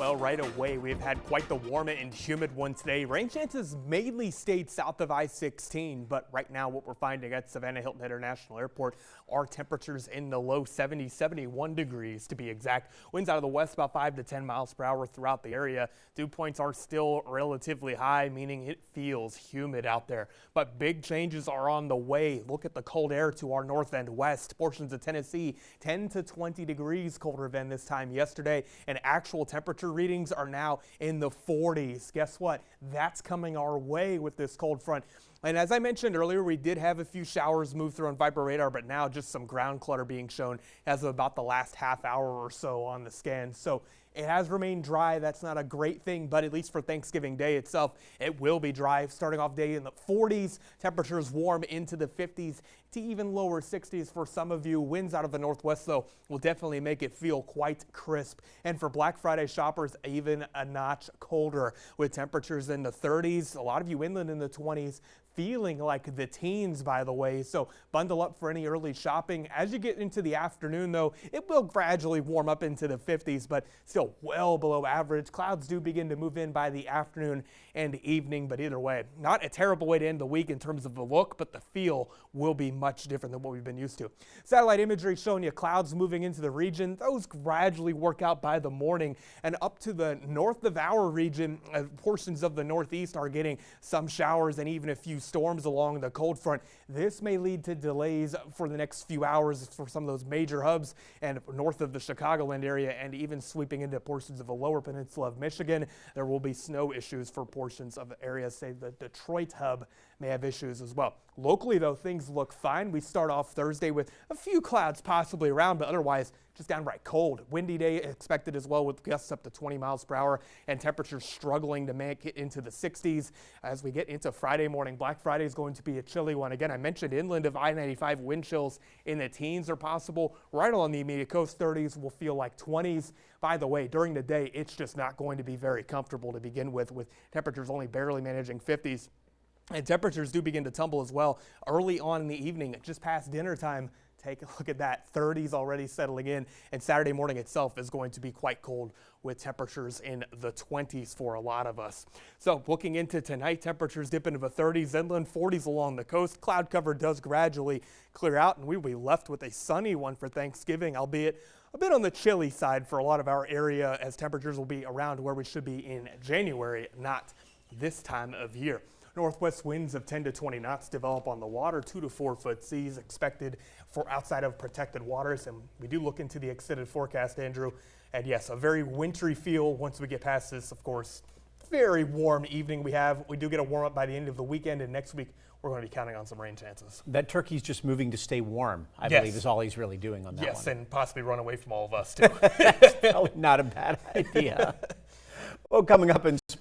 Well, right away, we've had quite the warm and humid one today. Rain chances mainly stayed south of I-16, but right now what we're finding at Savannah Hilton International Airport are temperatures in the low 70s, 71 degrees to be exact. Winds out of the west about 5 to 10 miles per hour throughout the area. Dew points are still relatively high, meaning it feels humid out there. But big changes are on the way. Look at the cold air to our north and west. Portions of Tennessee, 10 to 20 degrees colder than this time yesterday, and actual temperature readings are now in the 40s. Guess what? That's coming our way with this cold front. And as I mentioned earlier, we did have a few showers move through on Viper radar, but now just some ground clutter being shown as of about the last half hour or so on the scan. So it has remained dry. That's not a great thing, but at least for Thanksgiving Day itself, it will be dry. Starting off day in the 40s, temperatures warm into the 50s to even lower 60s for some of you. Winds out of the northwest, though, will definitely make it feel quite crisp. And for Black Friday shoppers, even a notch colder with temperatures in the 30s. A lot of you inland in the 20s. Feeling like the teens, by the way, so bundle up for any early shopping. As you get into the afternoon, though, it will gradually warm up into the 50s, but still well below average. Clouds do begin to move in by the afternoon and evening, but either way, not a terrible way to end the week in terms of the look, but the feel will be much different than what we've been used to. Satellite imagery showing you clouds moving into the region. Those gradually work out by the morning, and up to the north of our region, portions of the northeast are getting some showers and even a few storms along the cold front. This may lead to delays for the next few hours for some of those major hubs and north of the Chicagoland area, and even sweeping into portions of the lower peninsula of Michigan. There will be snow issues for portions of areas, say the Detroit hub may have issues as well. Locally, though, things look fine. We start off Thursday with a few clouds possibly around, but otherwise just downright cold. Windy day expected as well, with gusts up to 20 miles per hour and temperatures struggling to make it into the 60s. As we get into Friday morning, Black Friday is going to be a chilly one. Again, I mentioned inland of I-95 wind chills in the teens are possible. Right along the immediate coast, 30s will feel like 20s. By the way, during the day, it's just not going to be very comfortable to begin with temperatures only barely managing 50s. And temperatures do begin to tumble as well early on in the evening, just past dinner time. Take a look at that, 30s already settling in, and Saturday morning itself is going to be quite cold with temperatures in the 20s for a lot of us. So looking into tonight, temperatures dip into the 30s, inland 40s along the coast. Cloud cover does gradually clear out, and we will be left with a sunny one for Thanksgiving, albeit a bit on the chilly side for a lot of our area, as temperatures will be around where we should be in January, not this time of year. Northwest winds of 10 to 20 knots develop on the water, 2 to 4 foot seas expected for outside of protected waters. And we do look into the extended forecast, Andrew. And yes, a very wintry feel once we get past this, of course, very warm evening we have. We do get a warm up by the end of the weekend, and next week we're going to be counting on some rain chances. That turkey's just moving to stay warm, I believe, is all he's really doing on that one. Yes, and possibly run away from all of us, too. Probably not a bad idea. Well, coming up in sports.